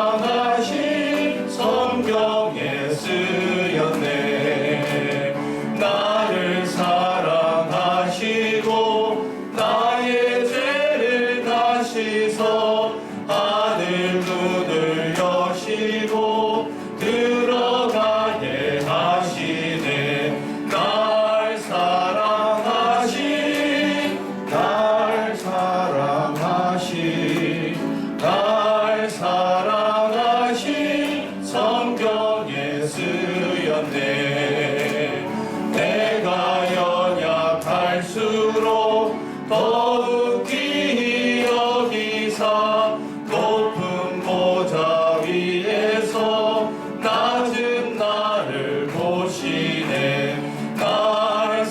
사랑하신 성경에 쓰였네. 나를 사랑하시고 나의 죄를 다시서 하늘 문을 여시고 들어가게 하시네. 날 사랑하신 성경에 쓰였네. 내가 연약할수록 더욱 귀히 여기사 높은 보좌 위에서 낮은 나를 보시네. 날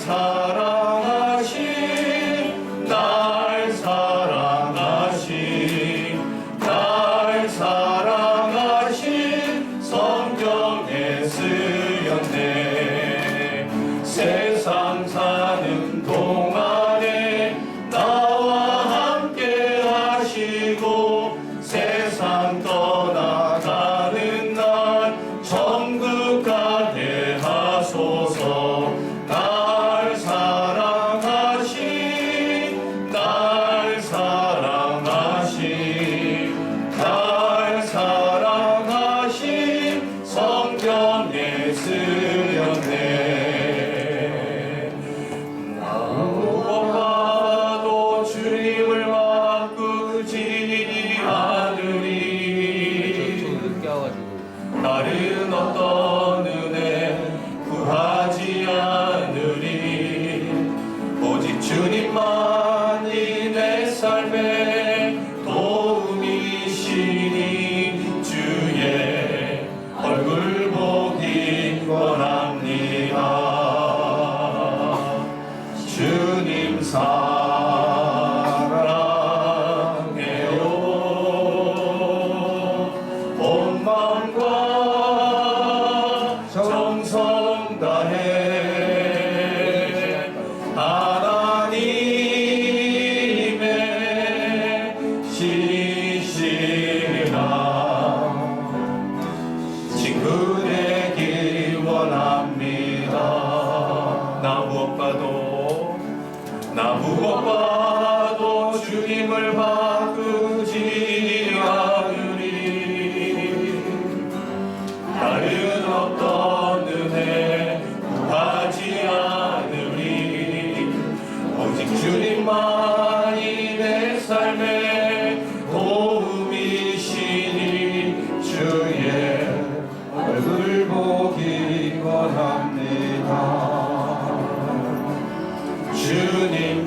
사랑하신 성경에 쓰였네. 세상 사는 동안에 나와 함께 하시고 세상 떠나가는 날 천국 가게 하소서. 날 사랑하신 성경에 쓰였네. 무엇과도 주님을 바꾸지 않으리. 다른 어떤 은혜 구하지 않으리. 오직 주님만이 내 삶의 도움이시니 주의 얼굴 보기 원합니다. 주님 사랑해요. 온 마음과 정성 다해 하나님의 시시라 친구 되기 원합니다. 나 무엇과도 주님을 바꾸지 않으리. 다른 어떤 은혜 구하지 않으리. 오직 주님만이 내 삶의 도움이시니 주의 얼굴 보기 원합니다. 주님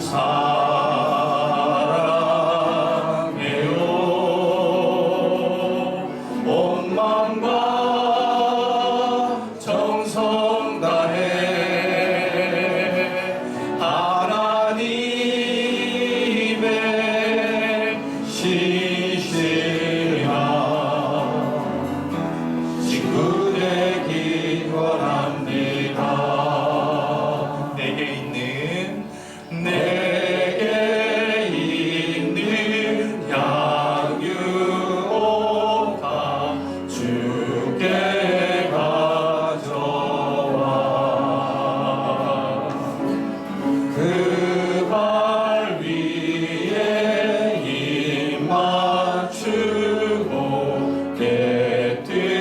사랑해요. 온 마음과 정성 다해 하나님의 시시라 친구 되기 원합니다. 내게 있는 양육오가 주께 가져와 그 발 위에 입 맞추고 깨뜨립니다.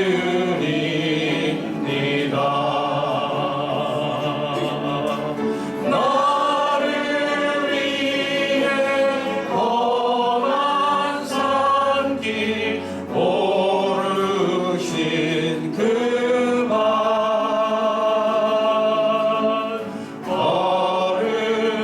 나를 위해 험한 산길 오르신 그 말 걸음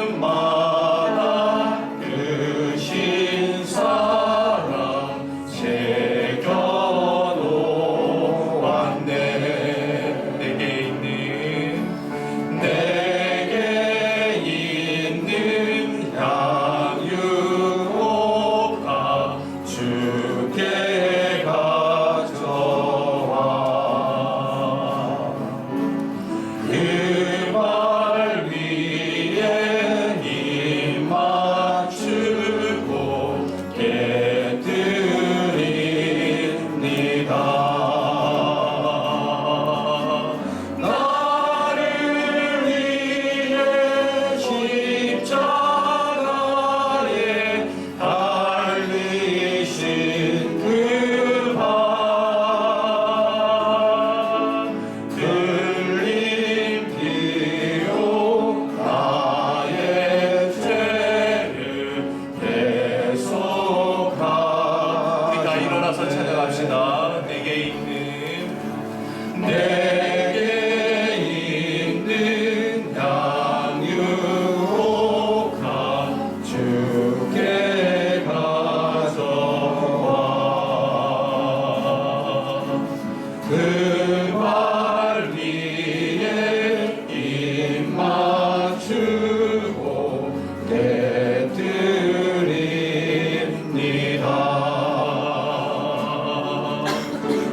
깨뜨립니다.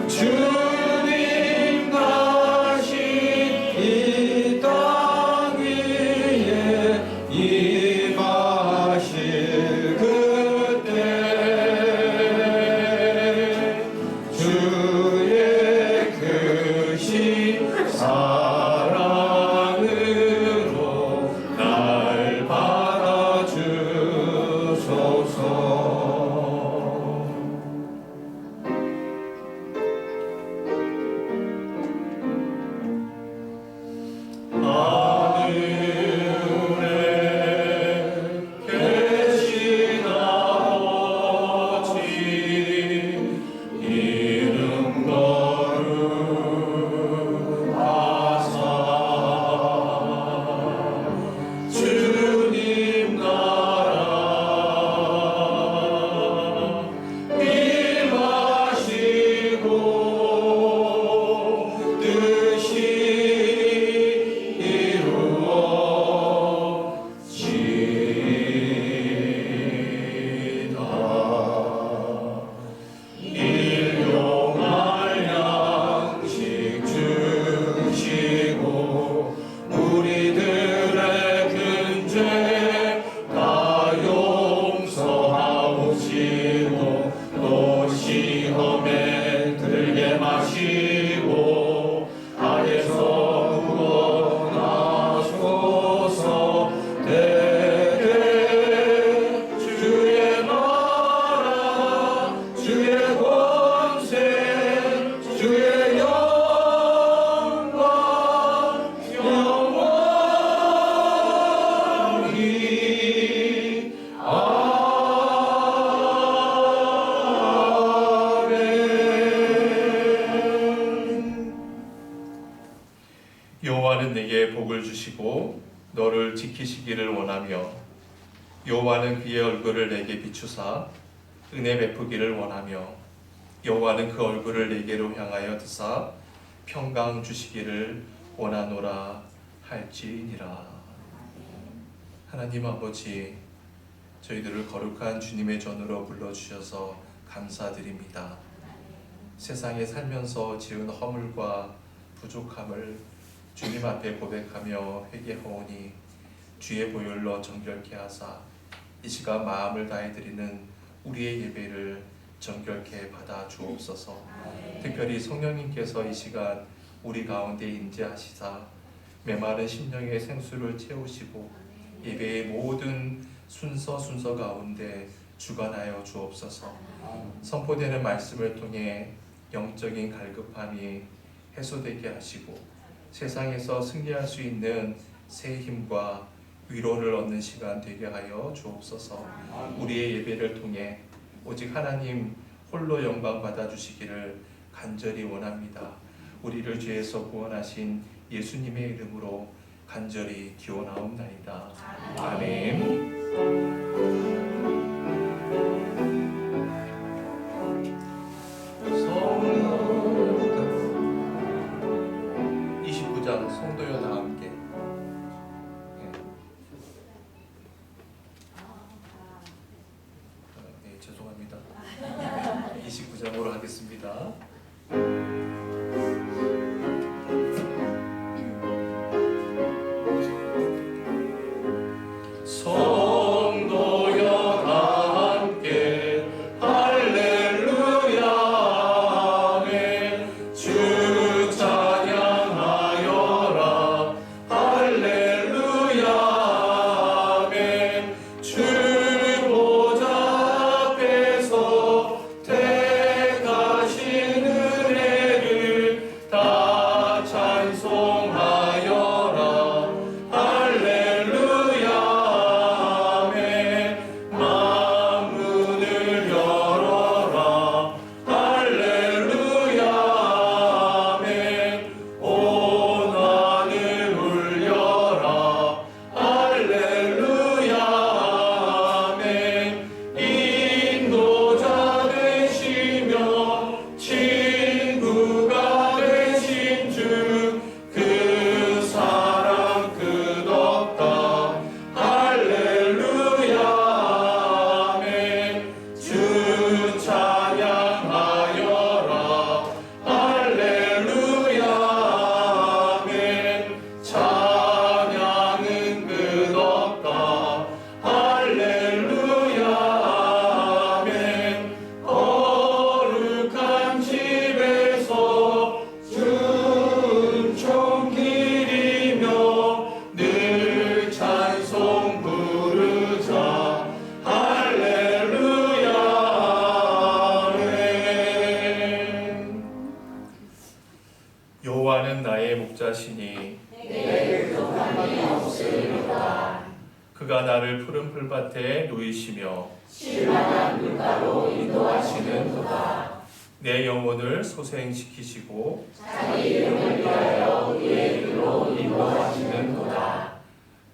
주님 다시 이 땅 위에 임하실 그때 주의 크신 사랑으로 날 받아주소서. 하늘에 계신 아버지 이름 거룩하사 주님 나라 임하시고 뜻이 이루어지다. 일용할 양식 주시고 우리들의 근죄 다 용서하옵시고 또 시험에 들게 마시고 악에서 구원하소서. 대개 주의 나라 주의 권세 주의 영광 영원히 아멘. 여호와는 내게 복을 주시고 너를 지키시기를 원하며 여호와는 그의 얼굴을 내게 비추사 은혜 베푸기를 원하며 여호와는 그 얼굴을 내게로 향하여 드사 평강 주시기를 원하노라 할지니라. 하나님 아버지, 저희들을 거룩한 주님의 전으로 불러주셔서 감사드립니다. 세상에 살면서 지은 허물과 부족함을 주님 앞에 고백하며 회개하오니 주의 보혈로 정결케 하사 이 시간 마음을 다해 드리는 우리의 예배를 정결케 받아 주옵소서. 특별히 성령님께서 이 시간 우리 가운데 임재하시사 메마른 심령의 생수를 채우시고 예배의 모든 순서 가운데 주관하여 주옵소서. 선포되는 말씀을 통해 영적인 갈급함이 해소되게 하시고 세상에서 승리할 수 있는 새 힘과 위로를 얻는 시간 되게 하여 주옵소서. 우리의 예배를 통해 오직 하나님 홀로 영광 받아주시기를 간절히 원합니다. 우리를 죄에서 구원하신 예수님의 이름으로 간절히 기원하옵나이다. 아멘. 29장 성도여 다 함께. 네, 죄송합니다. 29장으로 하겠습니다. 성도여 다 함께 할렐루야 아멘. 주 찬양하여라 할렐루야 아멘. 주 보좌 앞에서 택하신 은혜를 다 찬송하여라 할렐루야 그가 나를 푸른 풀밭에 누이시며 쉴만한 물가로 인도하시는도다. 내 영혼을 소생시키시고 자기 이름을 위하여 그의 길로 인도하시는도다.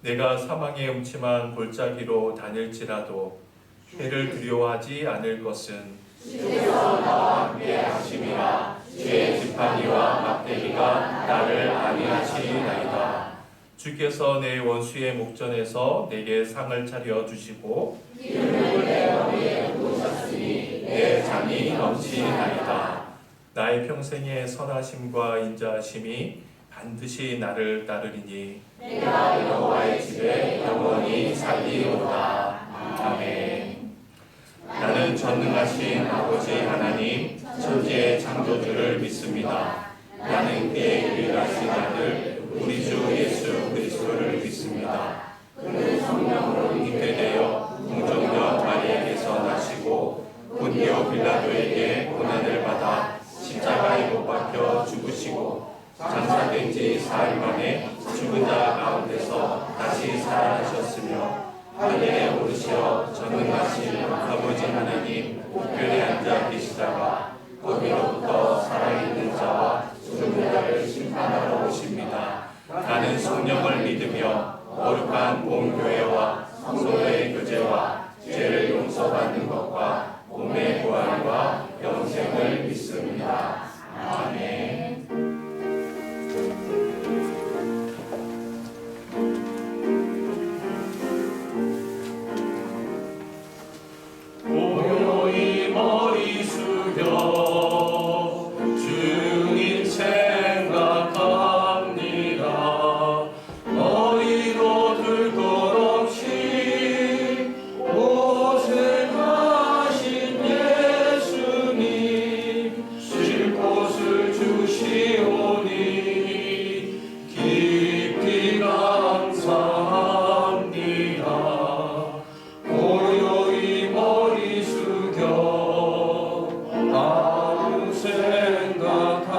내가 사망의 음침한 골짜기로 다닐지라도 해를 두려워하지 않을 것은 주께서 나와 함께 하심이라. 주의 지팡이와 막대기가 나를 안위하시나이다. 주께서 내 원수의 목전에서 내게 상을 차려 주시고 기름을 내 머리에 부으셨으니 내 잠이 넘치나이다. 나의 평생의 선하심과 인자하심이 반드시 나를 따르리니 내가 여호와의 집에 영원히 살리로다. 아멘. 나는 전능하신 아버지 하나님 천지의 창조주를 믿습니다. 나는 그의 유일하신 아들 우리 주 예수 그리스도를 믿습니다. 그는 성령으로 잉태되어 동정녀 마리아에게서 나시고 본디오 빌라도에게 고난을 받아 십자가에 못 박혀 죽으시고 장사된 지 사흘 만에 죽은 자 가운데서 다시 살아나셨으며 하늘에 오르시어 전능하신 아버지 하나님 우편에 앉아 계시다가 거기로부터 살아있는 자와 죽은 자를 심판하러 오십니다. 나는 성령을 믿으며 거룩한 본교회와 성도의 교제와 죄를 용서받는 것과 몸의 부활과 영생을 믿습니다. 아멘. 고요히 머리 숙여 주님 생각합니다. 머리로 들 것 없이 고생하신 예수님 쉴 곳을 주시오니 깊이 감사합니다. 고요히 머리 숙여 하루 생각합니다.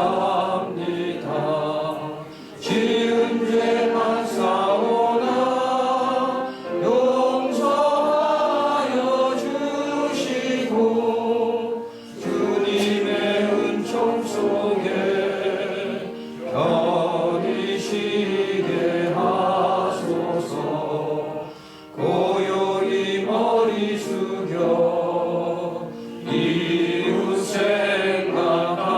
지은 죄만 싸우나 용서하여 주시고 주님의 은총 속에 견디시게 하소서. 고요히 머리 숙여 이웃 생각합니다.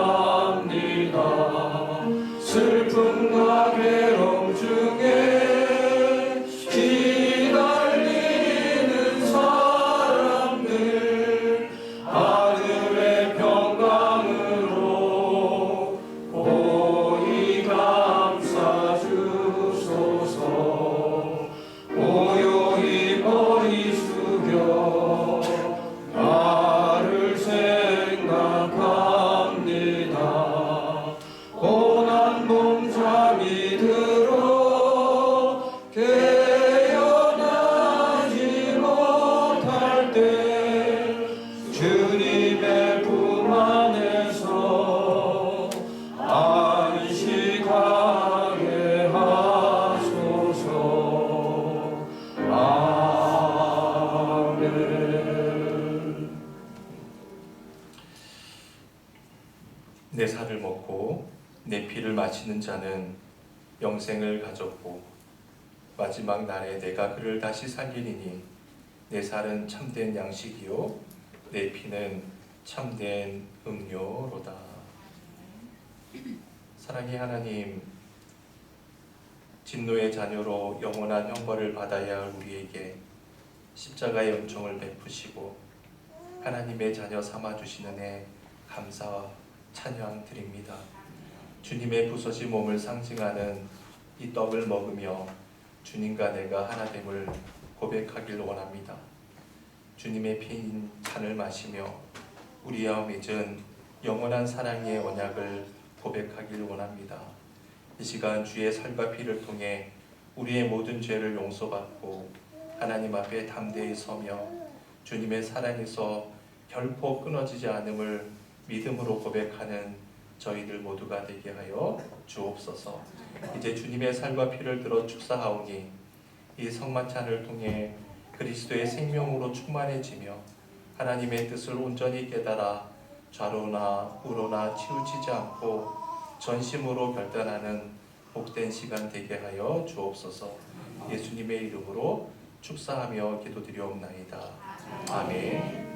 슬픔과 괴로움 중에 시달리는 사람들 하늘의 평강으로 고이 감싸 주소서. 고요히 머리 숙여 나를 생각합니다. 고난 몸 잠이 들어 깨어나지 못할 때 주님의 품 안에서 안식하게 하소서. 아멘. 내 살을 먹고 내 피를 마시는 자는 영생을 가졌고 마지막 날에 내가 그를 다시 살리리니 내 살은 참된 양식이요 내 피는 참된 음료로다. 사랑의 하나님, 진노의 자녀로 영원한 형벌을 받아야 할 우리에게 십자가의 은총을 베푸시고 하나님의 자녀 삼아주시는 애 감사와 찬양 드립니다. 주님의 부서진 몸을 상징하는 이 떡을 먹으며 주님과 내가 하나됨을 고백하길 원합니다. 주님의 피인 잔을 마시며 우리와 맺은 영원한 사랑의 언약을 고백하길 원합니다. 이 시간 주의 살과 피를 통해 우리의 모든 죄를 용서받고 하나님 앞에 담대히 서며 주님의 사랑에서 결코 끊어지지 않음을 믿음으로 고백하는 저희들 모두가 되게 하여 주옵소서. 이제 주님의 살과 피를 들어 축사하오니 이 성만찬을 통해 그리스도의 생명으로 충만해지며 하나님의 뜻을 온전히 깨달아 좌로나 우로나 치우치지 않고 전심으로 결단하는 복된 시간 되게 하여 주옵소서. 예수님의 이름으로 축사하며 기도드리옵나이다. 아멘.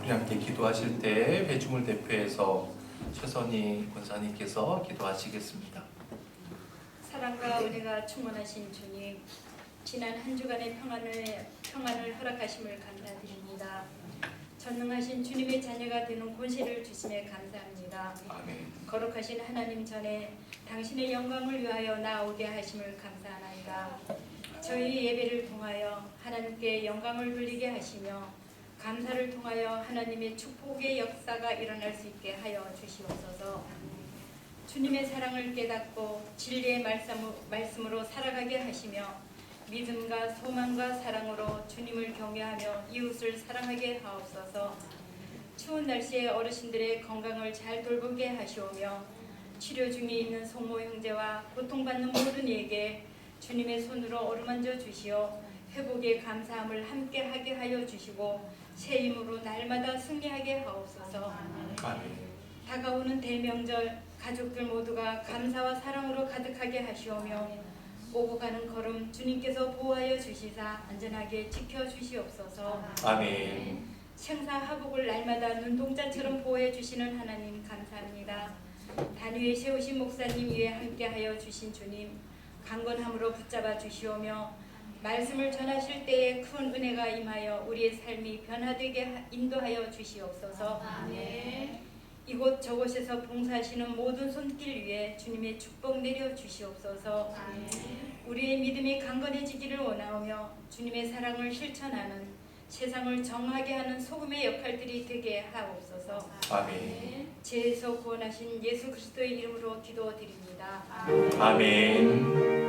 우리 함께 기도하실 때 회중을 대표해서 최선희 권사님께서 기도하시겠습니다. 사랑과 은혜가 충만하신 주님, 지난 한 주간의 평안을 허락하심을 감사드립니다. 전능하신 주님의 자녀가 되는 권세를 주심에 감사합니다. 아멘. 거룩하신 하나님 전에 당신의 영광을 위하여 나오게 하심을 감사하나이다. 저희 예배를 통하여 하나님께 영광을 돌리게 하시며 감사를 통하여 하나님의 축복의 역사가 일어날 수 있게 하여 주시옵소서. 주님의 사랑을 깨닫고 진리의 말씀으로 살아가게 하시며 믿음과 소망과 사랑으로 주님을 경외하며 이웃을 사랑하게 하옵소서. 추운 날씨에 어르신들의 건강을 잘 돌보게 하시오며 치료 중에 있는 성모 형제와 고통받는 모든 이에게 주님의 손으로 어루만져 주시어 회복의 감사함을 함께 하게 하여 주시고 새 힘으로 날마다 승리하게 하옵소서. 아멘. 다가오는 대명절 가족들 모두가 감사와 사랑으로 가득하게 하시오며 오고 가는 걸음 주님께서 보호하여 주시사 안전하게 지켜주시옵소서. 아멘. 생사하복을 날마다 눈동자처럼 보호해 주시는 하나님 감사합니다. 단위에 세우신 목사님 위에 함께하여 주신 주님 강건함으로 붙잡아 주시오며 말씀을 전하실 때에 큰 은혜가 임하여 우리의 삶이 변화되게 인도하여 주시옵소서. 아멘. 이곳 저곳에서 봉사하시는 모든 손길 위에 주님의 축복 내려 주시옵소서. 아멘. 우리의 믿음이 강건해지기를 원하오며 주님의 사랑을 실천하는 세상을 정하게 하는 소금의 역할들이 되게 하옵소서. 아멘. 죄에서 구원하신 예수 그리스도의 이름으로 기도드립니다. 아멘.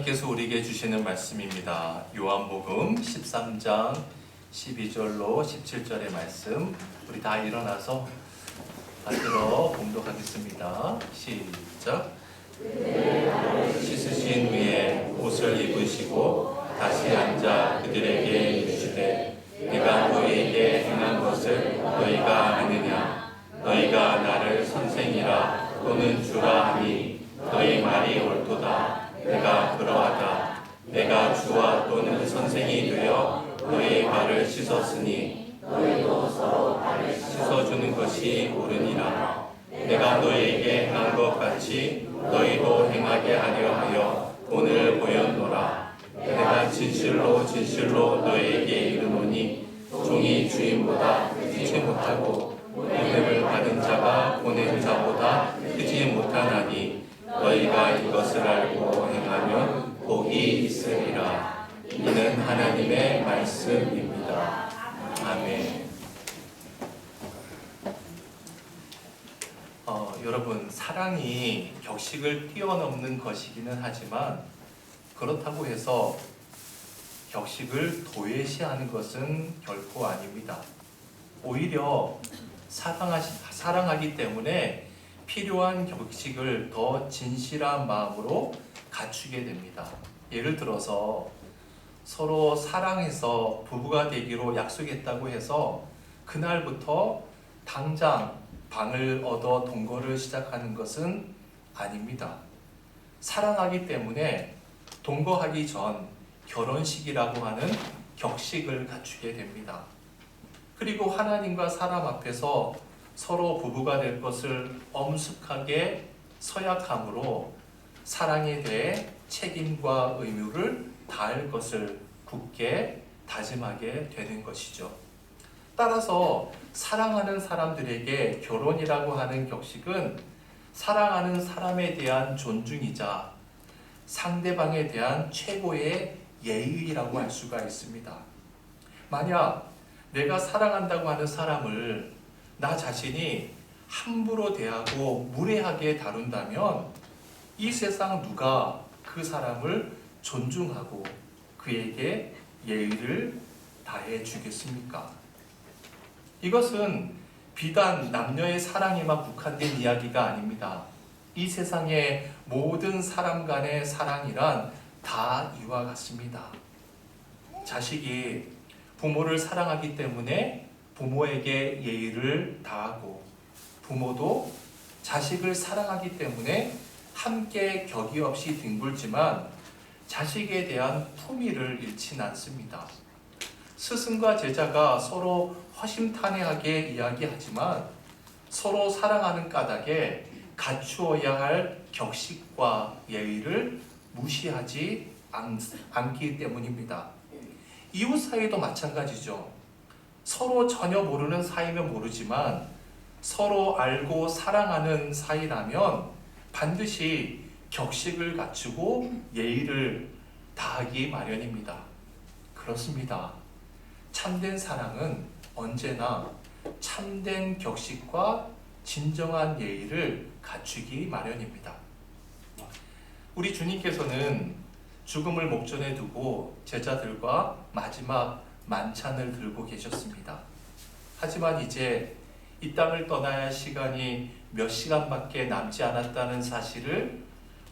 하나님께서 우리에게 주시는 말씀입니다. 요한복음 13장 12절로 17절의 말씀, 우리 다 일어나서 받들어 봉독하겠습니다. 시작. 씻으신 후에 옷을 입으시고 다시 앉아 그들에게 이르시되 내가 너희에게 행한 것을 너희가 아느냐? 너희가 나를 선생이라 또는 주라 하니 너희 말이 옳도다. 내가 그러하다. 내가 주와 또는 선생이 되어 너희 발을 씻었으니 너희도 서로 발을 씻어주는 것이 옳으니라. 내가 너희에게 행한 것 같이 너희도 행하게 하려 하여 오늘 보였노라. 내가 진실로 진실로 너희에게 이르노니 종이 주인보다 크지 못하고 보냄을 받은 자가 보낸 자보다 크지 못하나니 너희가 이것을 알고 행하면 복이 있으리라. 이는 하나님의 말씀입니다. 아멘. 여러분, 사랑이 격식을 뛰어넘는 것이기는 하지만 그렇다고 해서 격식을 도외시하는 것은 결코 아닙니다. 오히려 사랑하기 때문에 필요한 격식을 더 진실한 마음으로 갖추게 됩니다. 예를 들어서 서로 사랑해서 부부가 되기로 약속했다고 해서 그날부터 당장 방을 얻어 동거를 시작하는 것은 아닙니다. 사랑하기 때문에 동거하기 전 결혼식이라고 하는 격식을 갖추게 됩니다. 그리고 하나님과 사람 앞에서 서로 부부가 될 것을 엄숙하게 서약함으로 사랑에 대해 책임과 의무를 다할 것을 굳게 다짐하게 되는 것이죠. 따라서 사랑하는 사람들에게 결혼이라고 하는 격식은 사랑하는 사람에 대한 존중이자 상대방에 대한 최고의 예의라고 할 수가 있습니다. 만약 내가 사랑한다고 하는 사람을 나 자신이 함부로 대하고 무례하게 다룬다면 이 세상 누가 그 사람을 존중하고 그에게 예의를 다해 주겠습니까? 이것은 비단 남녀의 사랑에만 국한된 이야기가 아닙니다. 이 세상의 모든 사람 간의 사랑이란 다 이와 같습니다. 자식이 부모를 사랑하기 때문에 부모에게 예의를 다하고 부모도 자식을 사랑하기 때문에 함께 격이 없이 뒹굴지만 자식에 대한 품위를 잃지는 않습니다. 스승과 제자가 서로 허심탄회하게 이야기하지만 서로 사랑하는 까닭에 갖추어야 할 격식과 예의를 무시하지 않기 때문입니다. 이웃 사이도 마찬가지죠. 서로 전혀 모르는 사이면 모르지만 서로 알고 사랑하는 사이라면 반드시 격식을 갖추고 예의를 다하기 마련입니다. 그렇습니다. 참된 사랑은 언제나 참된 격식과 진정한 예의를 갖추기 마련입니다. 우리 주님께서는 죽음을 목전에 두고 제자들과 마지막 만찬을 들고 계셨습니다. 하지만 이제 이 땅을 떠나야 할 시간이 몇 시간밖에 남지 않았다는 사실을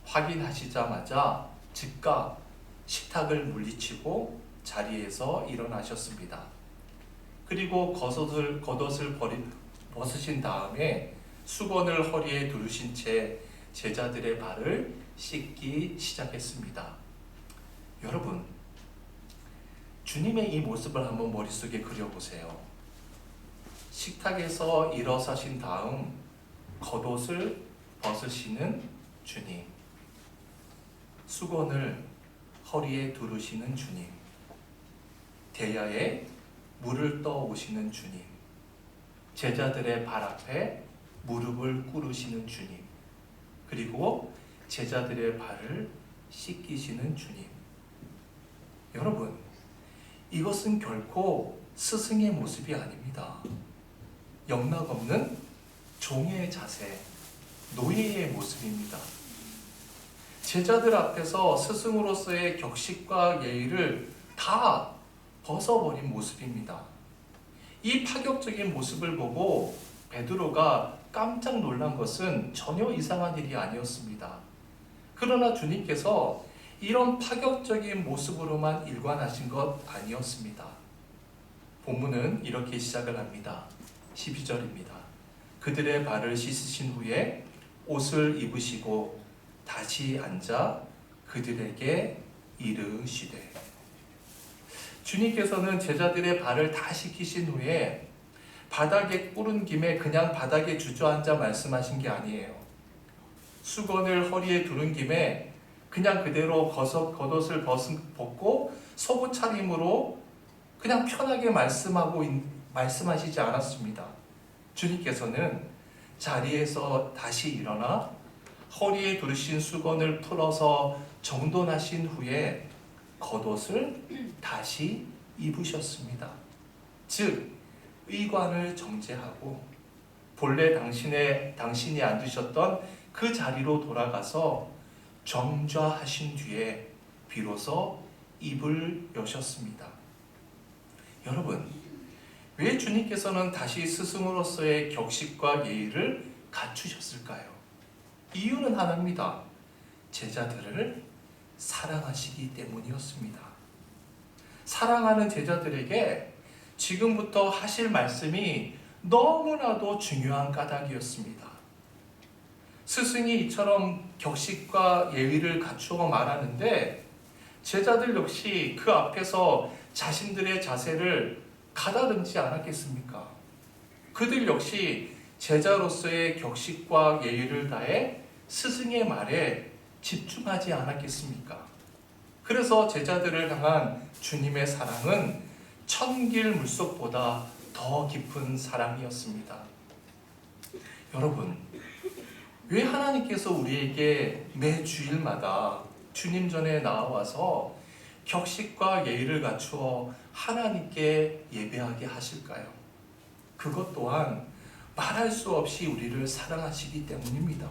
확인하시자마자 즉각 식탁을 물리치고 자리에서 일어나셨습니다. 그리고 겉옷을 벗으신 다음에 수건을 허리에 두르신 채 제자들의 발을 씻기 시작했습니다. 여러분, 주님의 이 모습을 한번 머릿속에 그려보세요. 식탁에서 일어서신 다음 겉옷을 벗으시는 주님, 수건을 허리에 두르시는 주님, 대야에 물을 떠오시는 주님, 제자들의 발 앞에 무릎을 꿇으시는 주님, 그리고 제자들의 발을 씻기시는 주님. 여러분, 이것은 결코 스승의 모습이 아닙니다. 영락없는 종의 자세, 노예의 모습입니다. 제자들 앞에서 스승으로서의 격식과 예의를 다 벗어버린 모습입니다. 이 파격적인 모습을 보고 베드로가 깜짝 놀란 것은 전혀 이상한 일이 아니었습니다. 그러나 주님께서 이런 파격적인 모습으로만 일관하신 것 아니었습니다. 본문은 이렇게 시작을 합니다. 12절입니다. 그들의 발을 씻으신 후에 옷을 입으시고 다시 앉아 그들에게 이르시되. 주님께서는 제자들의 발을 다 씻기신 후에 바닥에 꿇은 김에 그냥 바닥에 주저앉아 말씀하신 게 아니에요. 수건을 허리에 두른 김에 그냥 그대로 겉옷을 벗고 속옷 차림으로 그냥 편하게 말씀하시지 않았습니다. 주님께서는 자리에서 다시 일어나 허리에 두르신 수건을 풀어서 정돈하신 후에 겉옷을 다시 입으셨습니다. 즉 의관을 정제하고 본래 당신이 앉으셨던 그 자리로 돌아가서 정좌하신 뒤에 비로소 입을 여셨습니다. 여러분, 왜 주님께서는 다시 스승으로서의 격식과 예의를 갖추셨을까요? 이유는 하나입니다. 제자들을 사랑하시기 때문이었습니다. 사랑하는 제자들에게 지금부터 하실 말씀이 너무나도 중요한 까닭이었습니다. 스승이 이처럼 격식과 예의를 갖추어 말하는데 제자들 역시 그 앞에서 자신들의 자세를 가다듬지 않았겠습니까? 그들 역시 제자로서의 격식과 예의를 다해 스승의 말에 집중하지 않았겠습니까? 그래서 제자들을 향한 주님의 사랑은 천길 물속보다 더 깊은 사랑이었습니다. 여러분, 왜 하나님께서 우리에게 매 주일마다 주님 전에 나와서 격식과 예의를 갖추어 하나님께 예배하게 하실까요? 그것 또한 말할 수 없이 우리를 사랑하시기 때문입니다.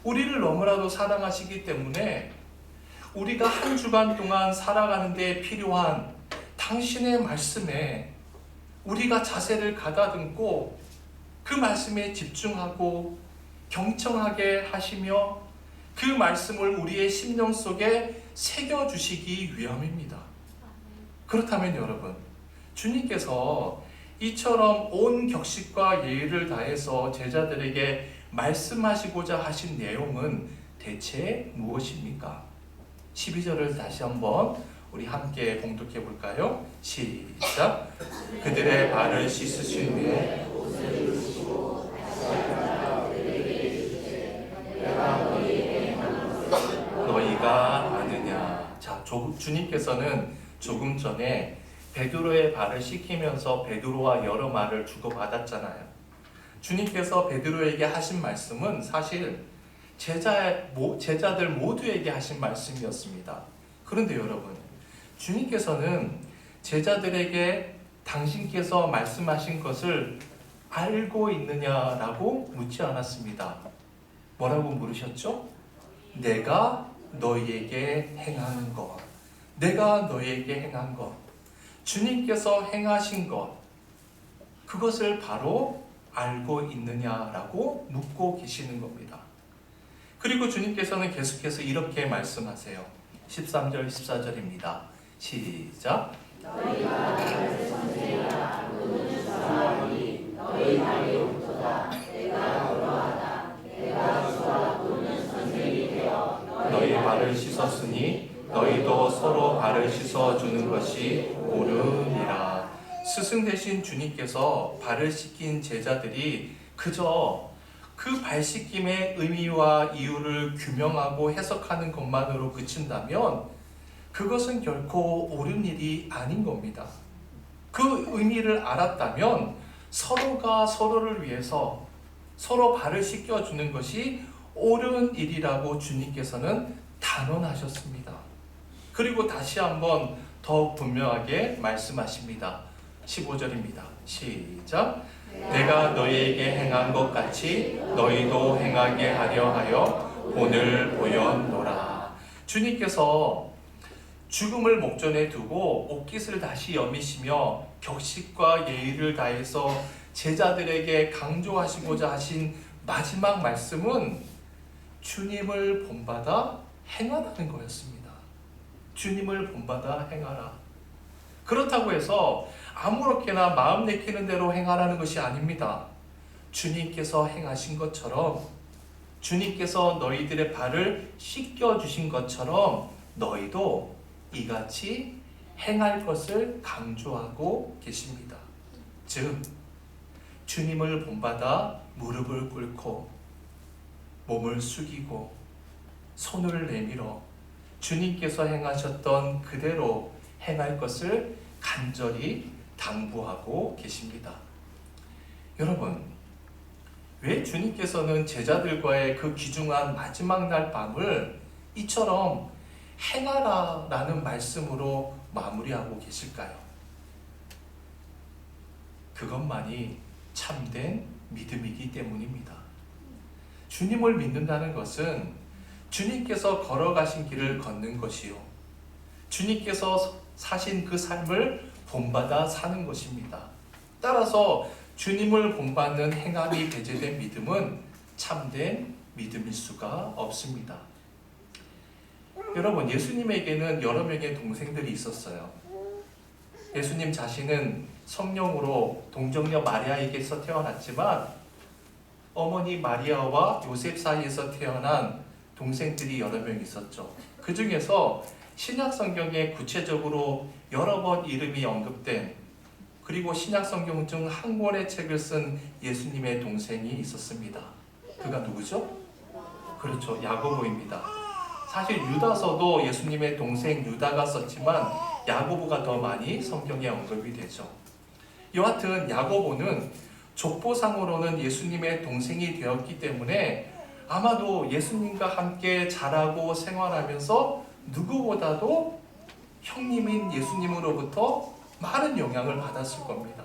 우리를 너무나도 사랑하시기 때문에 우리가 한 주간 동안 살아가는 데 필요한 당신의 말씀에 우리가 자세를 가다듬고 그 말씀에 집중하고 경청하게 하시며 그 말씀을 우리의 심령 속에 새겨주시기 위함입니다. 그렇다면 여러분, 주님께서 이처럼 온 격식과 예의를 다해서 제자들에게 말씀하시고자 하신 내용은 대체 무엇입니까? 12절을 다시 한번 우리 함께 봉독해 볼까요? 시작! 그들의 발을 씻으신 후에 너희가 아느냐. 자, 주님께서는 조금 전에 베드로의 발을 씻기면서 베드로와 여러 말을 주고받았잖아요. 주님께서 베드로에게 하신 말씀은 사실 제자들 모두에게 하신 말씀이었습니다. 그런데 여러분, 주님께서는 제자들에게 당신께서 말씀하신 것을 알고 있느냐라고 묻지 않았습니다. 뭐라고 물으셨죠? 내가 너희에게 행하는 것, 내가 너희에게 행한 것, 주님께서 행하신 것, 그것을 바로 알고 있느냐라고 묻고 계시는 겁니다. 그리고 주님께서는 계속해서 이렇게 말씀하세요. 13절, 14절입니다. 시작! 너희가 나를 선생이라 부르는 사람이 너희 발이 옳도다. 내가 그러하다. 내가 주와 부르는 선생이 되어 너희 발을 씻었으니 너희도 서로 발을 씻어주는 것이 옳으니라. 스승 되신 주님께서 발을 씻긴 제자들이 그저 그 발 씻김의 의미와 이유를 규명하고 해석하는 것만으로 그친다면 그것은 결코 옳은 일이 아닌 겁니다. 그 의미를 알았다면 서로가 서로를 위해서 서로 발을 씻겨주는 것이 옳은 일이라고 주님께서는 단언하셨습니다. 그리고 다시 한번 더욱 분명하게 말씀하십니다. 15절입니다. 시작! 내가 너희에게 행한 것 같이 너희도 행하게 하려 하여 본을 보였노라. 주님께서 죽음을 목전에 두고 옷깃을 다시 여미시며 격식과 예의를 다해서 제자들에게 강조하시고자 하신 마지막 말씀은 주님을 본받아 행하라는 거였습니다. 주님을 본받아 행하라. 그렇다고 해서 아무렇게나 마음 내키는 대로 행하라는 것이 아닙니다. 주님께서 행하신 것처럼, 주님께서 너희들의 발을 씻겨주신 것처럼 너희도 이같이 행할 것을 강조하고 계십니다. 즉, 주님을 본받아 무릎을 꿇고 몸을 숙이고 손을 내밀어 주님께서 행하셨던 그대로 행할 것을 간절히 당부하고 계십니다. 여러분, 왜 주님께서는 제자들과의 그 귀중한 마지막 날 밤을 이처럼 행하라 라는 말씀으로 마무리하고 계실까요? 그것만이 참된 믿음이기 때문입니다. 주님을 믿는다는 것은 주님께서 걸어가신 길을 걷는 것이요, 주님께서 사신 그 삶을 본받아 사는 것입니다. 따라서 주님을 본받는 행함이 배제된 믿음은 참된 믿음일 수가 없습니다. 여러분, 예수님에게는 여러 명의 동생들이 있었어요. 예수님 자신은 성령으로 동정녀 마리아에게서 태어났지만 어머니 마리아와 요셉 사이에서 태어난 동생들이 여러 명 있었죠. 그 중에서 신약 성경에 구체적으로 여러 번 이름이 언급된, 그리고 신약 성경 중 한 권의 책을 쓴 예수님의 동생이 있었습니다. 그가 누구죠? 그렇죠, 야고보입니다. 사실 유다서도 예수님의 동생 유다가 썼지만 야고보가 더 많이 성경에 언급이 되죠. 여하튼 야고보는 족보상으로는 예수님의 동생이 되었기 때문에 아마도 예수님과 함께 자라고 생활하면서 누구보다도 형님인 예수님으로부터 많은 영향을 받았을 겁니다.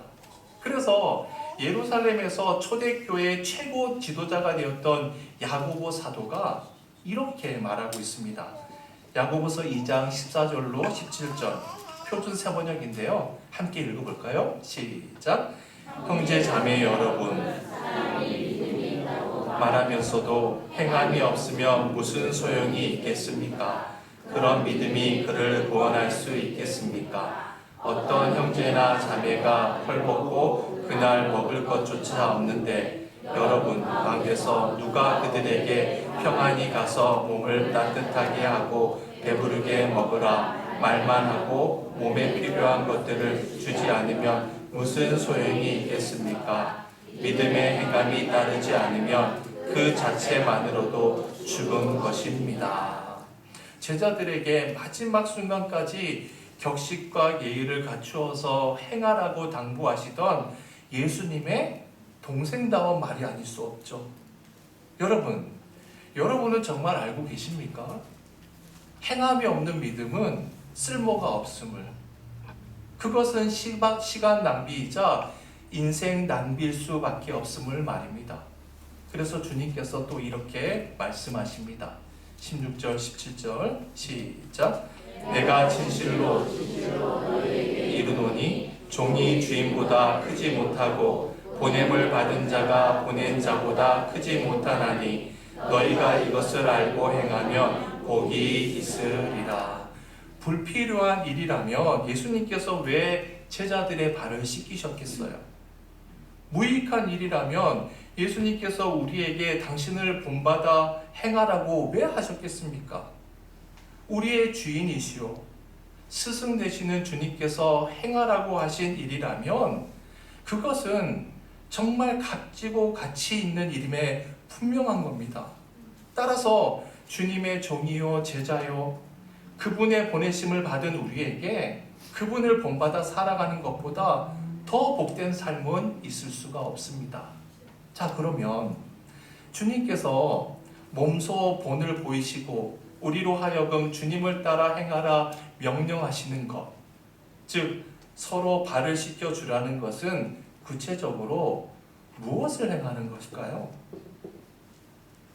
그래서 예루살렘에서 초대교회의 최고 지도자가 되었던 야고보 사도가 이렇게 말하고 있습니다. 야고보서 2장 14절로 17절, 표준 세번역인데요. 함께 읽어볼까요? 시작. 형제 자매 여러분, 말하면서도 행함이 없으면 무슨 소용이 있겠습니까? 그런 믿음이 그를 구원할 수 있겠습니까? 어떤 형제나 자매가 헐벗고 그날 먹을 것조차 없는데 여러분 가운데서 누가 그들에게 평안히 가서 몸을 따뜻하게 하고 배부르게 먹으라 말만 하고 몸에 필요한 것들을 주지 않으면 무슨 소용이 있겠습니까? 믿음의 행함이 따르지 않으면 그 자체만으로도 죽은 것입니다. 제자들에게 마지막 순간까지 격식과 예의를 갖추어서 행하라고 당부하시던 예수님의 동생다운 말이 아닐 수 없죠. 여러분은 정말 알고 계십니까? 행함이 없는 믿음은 쓸모가 없음을, 그것은 시간 낭비이자 인생 낭비일 수밖에 없음을 말입니다. 그래서 주님께서 또 이렇게 말씀하십니다. 16절 17절 시작. 내가 진실로 이르노니 종이 주인보다 크지 못하고 보냄을 받은 자가 보낸 자보다 크지 못하나니 너희가 이것을 알고 행하면 복이 있으리라. 불필요한 일이라면 예수님께서 왜 제자들의 발을 씻기셨겠어요? 무익한 일이라면 예수님께서 우리에게 당신을 본받아 행하라고 왜 하셨겠습니까? 우리의 주인이시오 스승 되시는 주님께서 행하라고 하신 일이라면 그것은 정말 값지고 가치 있는 일임에 분명한 겁니다. 따라서 주님의 종이요 제자요 그분의 보내심을 받은 우리에게 그분을 본받아 살아가는 것보다 더 복된 삶은 있을 수가 없습니다. 자, 그러면 주님께서 몸소 본을 보이시고 우리로 하여금 주님을 따라 행하라 명령하시는 것, 즉 서로 발을 씻겨주라는 것은 구체적으로 무엇을 행하는 것일까요?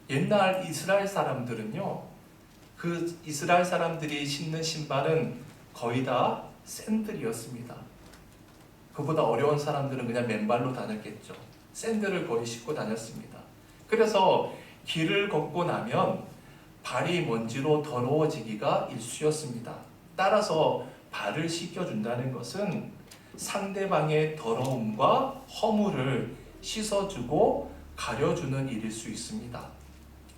옛날 이스라엘 사람들은요, 그 이스라엘 사람들이 신는 신발은 거의 다 샌들이었습니다. 그보다 어려운 사람들은 그냥 맨발로 다녔겠죠. 샌들을 거의 신고 다녔습니다. 그래서 길을 걷고 나면 발이 먼지로 더러워지기가 일쑤였습니다. 따라서 발을 씻겨준다는 것은 상대방의 더러움과 허물을 씻어주고 가려주는 일일 수 있습니다.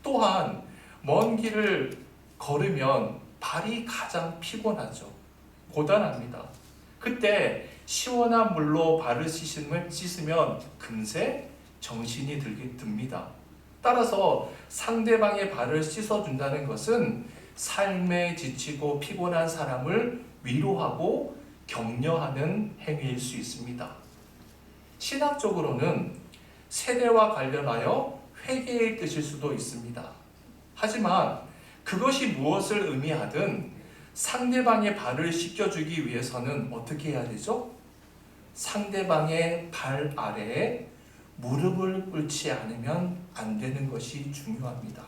또한 먼 길을 걸으면 발이 가장 피곤하죠. 고단합니다. 그때 시원한 물로 발을 씻으면 금세 정신이 듭니다. 따라서 상대방의 발을 씻어준다는 것은 삶에 지치고 피곤한 사람을 위로하고 격려하는 행위일 수 있습니다. 신학적으로는 세례와 관련하여 회개의 뜻일 수도 있습니다. 하지만 그것이 무엇을 의미하든 상대방의 발을 씻겨주기 위해서는 어떻게 해야 되죠? 상대방의 발 아래에 무릎을 꿇지 않으면 안 되는 것이 중요합니다.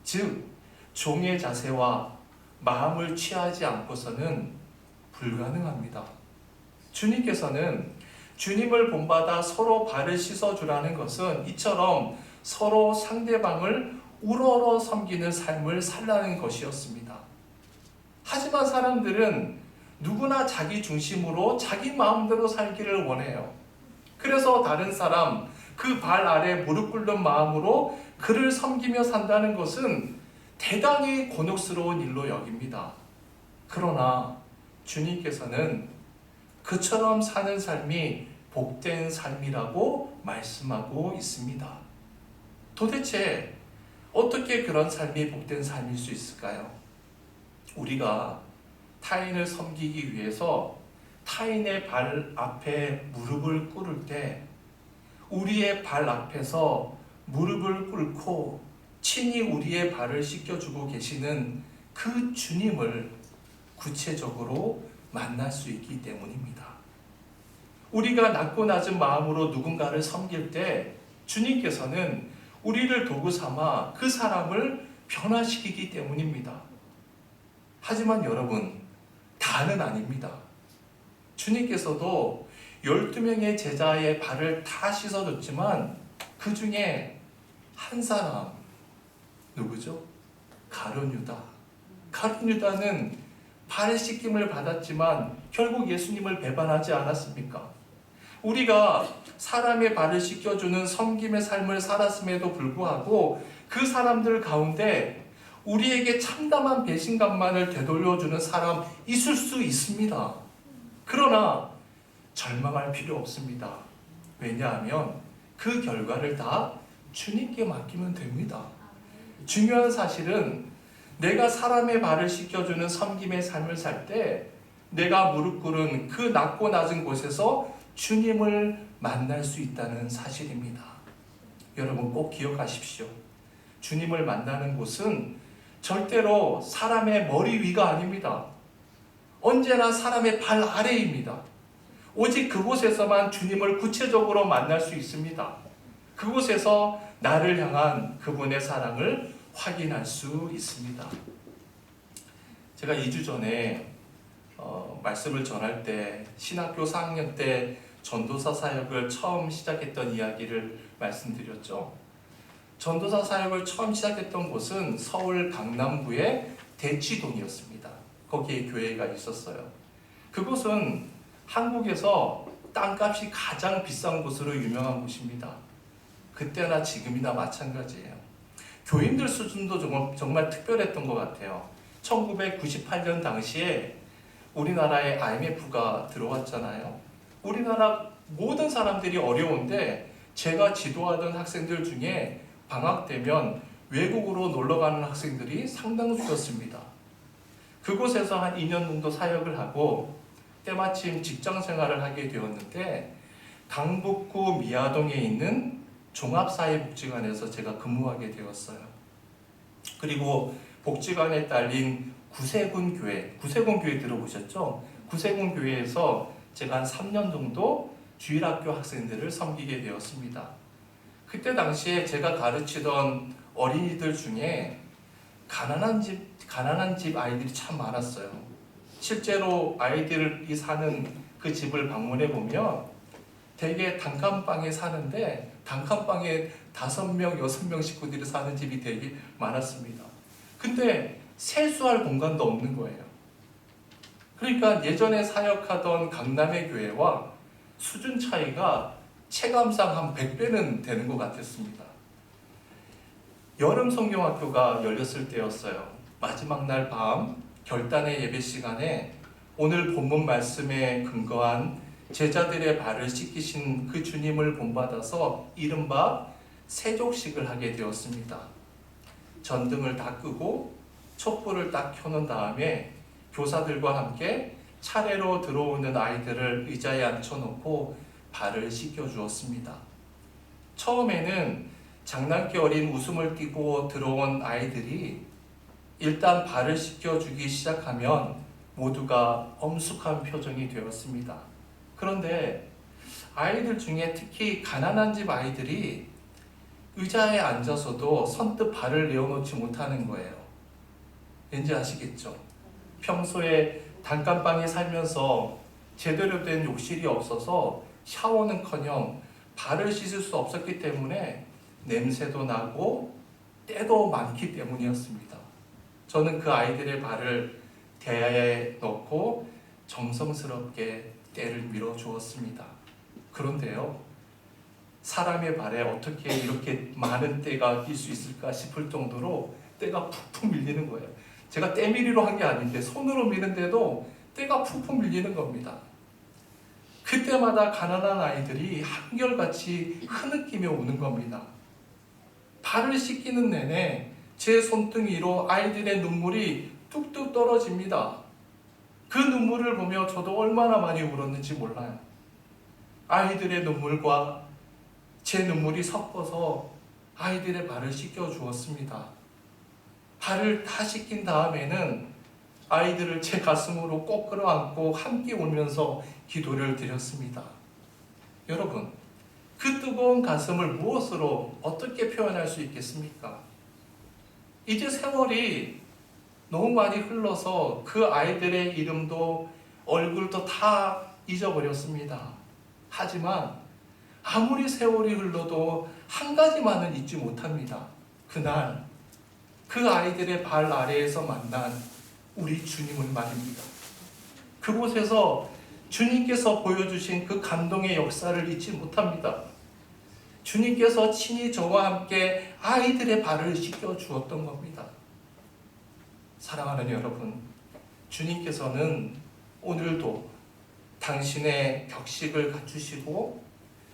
즉, 종의 자세와 마음을 취하지 않고서는 불가능합니다. 주님께서는 주님을 본받아 서로 발을 씻어주라는 것은 이처럼 서로 상대방을 우러러 섬기는 삶을 살라는 것이었습니다. 하지만 사람들은 누구나 자기 중심으로 자기 마음대로 살기를 원해요. 그래서 다른 사람, 그 발 아래 무릎 꿇는 마음으로 그를 섬기며 산다는 것은 대단히 곤혹스러운 일로 여깁니다. 그러나 주님께서는 그처럼 사는 삶이 복된 삶이라고 말씀하고 있습니다. 도대체 어떻게 그런 삶이 복된 삶일 수 있을까요? 우리가 타인을 섬기기 위해서 타인의 발 앞에 무릎을 꿇을 때 우리의 발 앞에서 무릎을 꿇고 친히 우리의 발을 씻겨주고 계시는 그 주님을 구체적으로 만날 수 있기 때문입니다. 우리가 낮고 낮은 마음으로 누군가를 섬길 때 주님께서는 우리를 도구 삼아 그 사람을 변화시키기 때문입니다. 하지만 여러분, 다는 아닙니다. 주님께서도 12명의 제자의 발을 다 씻어줬지만 그 중에 한 사람, 누구죠? 가룟 유다. 가룟 유다는 발 씻김을 받았지만 결국 예수님을 배반하지 않았습니까? 우리가 사람의 발을 씻겨주는 섬김의 삶을 살았음에도 불구하고 그 사람들 가운데 우리에게 참담한 배신감만을 되돌려주는 사람 있을 수 있습니다. 그러나 절망할 필요 없습니다. 왜냐하면 그 결과를 다 주님께 맡기면 됩니다. 중요한 사실은 내가 사람의 발을 씻겨주는 섬김의 삶을 살 때 내가 무릎 꿇은 그 낮고 낮은 곳에서 주님을 만날 수 있다는 사실입니다. 여러분 꼭 기억하십시오. 주님을 만나는 곳은 절대로 사람의 머리 위가 아닙니다. 언제나 사람의 발 아래입니다. 오직 그곳에서만 주님을 구체적으로 만날 수 있습니다. 그곳에서 나를 향한 그분의 사랑을 확인할 수 있습니다. 제가 2주 전에 말씀을 전할 때 신학교 4학년 때 전도사 사역을 처음 시작했던 이야기를 말씀드렸죠. 전도사 사역을 처음 시작했던 곳은 서울 강남구의 대치동이었습니다. 거기에 교회가 있었어요. 그곳은 한국에서 땅값이 가장 비싼 곳으로 유명한 곳입니다. 그때나 지금이나 마찬가지예요. 교인들 수준도 정말 특별했던 것 같아요. 1998년 당시에 우리나라에 IMF가 들어왔잖아요. 우리나라 모든 사람들이 어려운데 제가 지도하던 학생들 중에 방학 되면 외국으로 놀러가는 학생들이 상당수였습니다. 그곳에서 한 2년 정도 사역을 하고 때마침 직장 생활을 하게 되었는데 강북구 미아동에 있는 종합사회복지관에서 제가 근무하게 되었어요. 그리고 복지관에 딸린 구세군 교회 들어보셨죠? 구세군 교회에서 제가 한 3년 정도 주일학교 학생들을 섬기게 되었습니다. 그때 당시에 제가 가르치던 어린이들 중에 가난한 집 아이들이 참 많았어요. 실제로 아이들이 사는 그 집을 방문해 보면 되게 단칸방에 사는데 단칸방에 5명, 6명 식구들이 사는 집이 되게 많았습니다. 근데 세수할 공간도 없는 거예요. 그러니까 예전에 사역하던 강남의 교회와 수준 차이가 체감상 한 100배는 되는 것 같았습니다. 여름 성경학교가 열렸을 때였어요. 마지막 날 밤 결단의 예배 시간에 오늘 본문 말씀에 근거한 제자들의 발을 씻기신 그 주님을 본받아서 이른바 세족식을 하게 되었습니다. 전등을 다 끄고 촛불을 딱 켜놓은 다음에 교사들과 함께 차례로 들어오는 아이들을 의자에 앉혀놓고 발을 씻겨 주었습니다. 처음에는 장난기 어린 웃음을 띠고 들어온 아이들이 일단 발을 씻겨주기 시작하면 모두가 엄숙한 표정이 되었습니다. 그런데 아이들 중에 특히 가난한 집 아이들이 의자에 앉아서도 선뜻 발을 내어놓지 못하는 거예요. 왠지 아시겠죠? 평소에 단칸방에 살면서 제대로 된 욕실이 없어서 샤워는커녕 발을 씻을 수 없었기 때문에 냄새도 나고 때도 많기 때문이었습니다. 저는 그 아이들의 발을 대야에 넣고 정성스럽게 때를 밀어 주었습니다. 그런데요, 사람의 발에 어떻게 이렇게 많은 때가 낄 수 있을까 싶을 정도로 때가 푹푹 밀리는 거예요. 제가 때밀이로 한 게 아닌데 손으로 미는데도 때가 푹푹 밀리는 겁니다. 그때마다 가난한 아이들이 한결같이 흐느끼며 우는 겁니다. 발을 씻기는 내내 제 손등위로 아이들의 눈물이 뚝뚝 떨어집니다. 그 눈물을 보며 저도 얼마나 많이 울었는지 몰라요. 아이들의 눈물과 제 눈물이 섞어서 아이들의 발을 씻겨 주었습니다. 발을 다 씻긴 다음에는 아이들을 제 가슴으로 꼭 끌어안고 함께 울면서 기도를 드렸습니다. 여러분, 그 뜨거운 가슴을 무엇으로 어떻게 표현할 수 있겠습니까? 이제 세월이 너무 많이 흘러서 그 아이들의 이름도 얼굴도 다 잊어버렸습니다. 하지만 아무리 세월이 흘러도 한 가지만은 잊지 못합니다. 그날 그 아이들의 발 아래에서 만난 우리 주님을 말입니다. 그곳에서 주님께서 보여주신 그 감동의 역사를 잊지 못합니다. 주님께서 친히 저와 함께 아이들의 발을 씻겨 주었던 겁니다. 사랑하는 여러분, 주님께서는 오늘도 당신의 격식을 갖추시고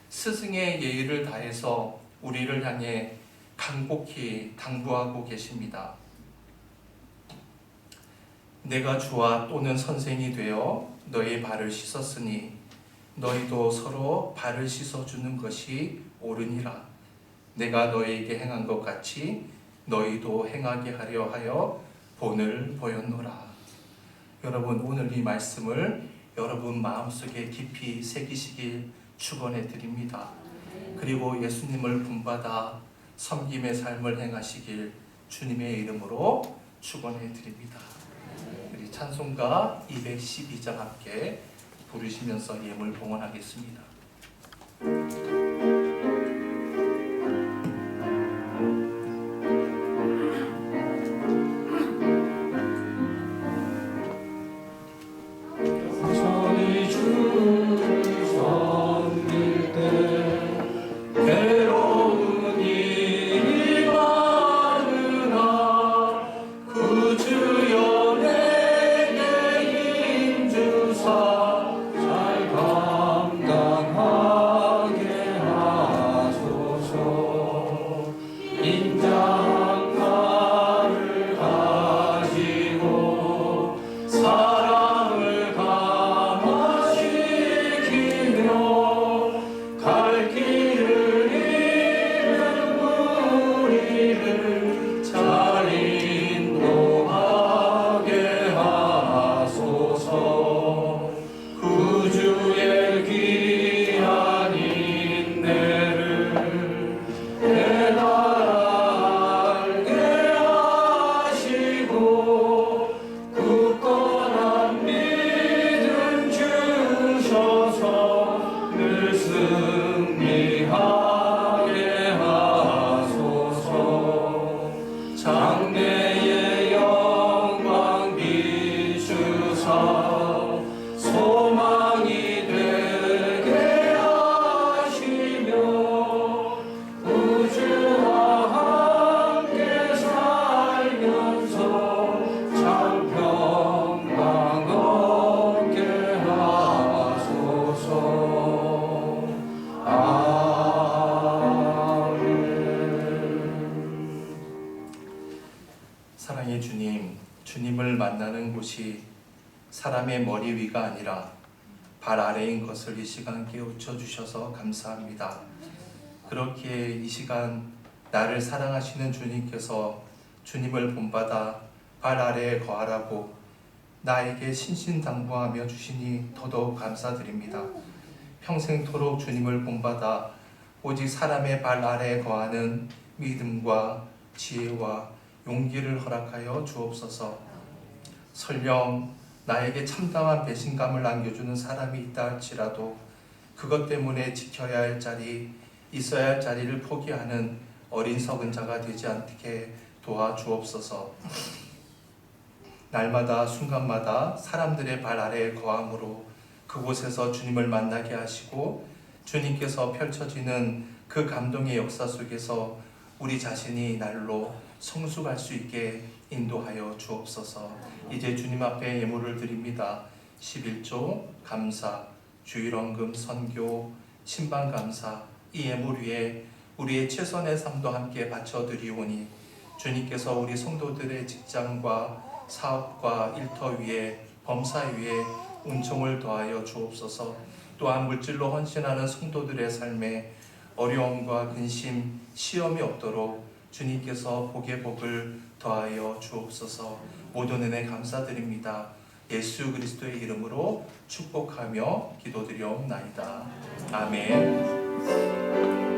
스승의 예의를 다해서 우리를 향해 간곡히 당부하고 계십니다. 내가 주와 또는 선생이 되어 너희 발을 씻었으니 너희도 서로 발을 씻어주는 것이 옳으니라. 내가 너희에게 행한 것 같이 너희도 행하게 하려 하여 본을 보였노라. 여러분, 오늘 이 말씀을 여러분 마음속에 깊이 새기시길 축원해 드립니다. 그리고 예수님을 본받아 섬김의 삶을 행하시길 주님의 이름으로 축원해 드립니다. 우리 찬송가 212장 함께 부르시면서 예물 봉헌하겠습니다. 잘 감당하게 주님을 만나는 곳이 사람의 머리 위가 아니라 발 아래인 것을 이 시간 깨우쳐 주셔서 감사합니다. 그렇기에 이 시간 나를 사랑하시는 주님께서 주님을 본받아 발 아래에 거하라고 나에게 신신당부하며 주시니 더더욱 감사드립니다. 평생토록 주님을 본받아 오직 사람의 발 아래에 거하는 믿음과 지혜와 용기를 허락하여 주옵소서. 설령 나에게 참담한 배신감을 안겨주는 사람이 있다 할지라도 그것 때문에 지켜야 할 자리, 있어야 할 자리를 포기하는 어린 석은 자가 되지 않게 도와주옵소서. 날마다 순간마다 사람들의 발 아래에 거함으로 그곳에서 주님을 만나게 하시고 주님께서 펼쳐지는 그 감동의 역사 속에서 우리 자신이 날로 성숙할 수 있게 인도하여 주옵소서. 이제 주님 앞에 예물을 드립니다. 11조 감사, 주일원금, 선교, 신방감사 이 예물 위에 우리의 최선의 삶도 함께 바쳐드리오니 주님께서 우리 성도들의 직장과 사업과 일터 위에 범사 위에 은총을 더하여 주옵소서. 또한 물질로 헌신하는 성도들의 삶에 어려움과 근심, 시험이 없도록 주님께서 복의 복을 더하여 주옵소서. 모든 은혜 감사드립니다. 예수 그리스도의 이름으로 축복하며 기도드리옵나이다. 아멘.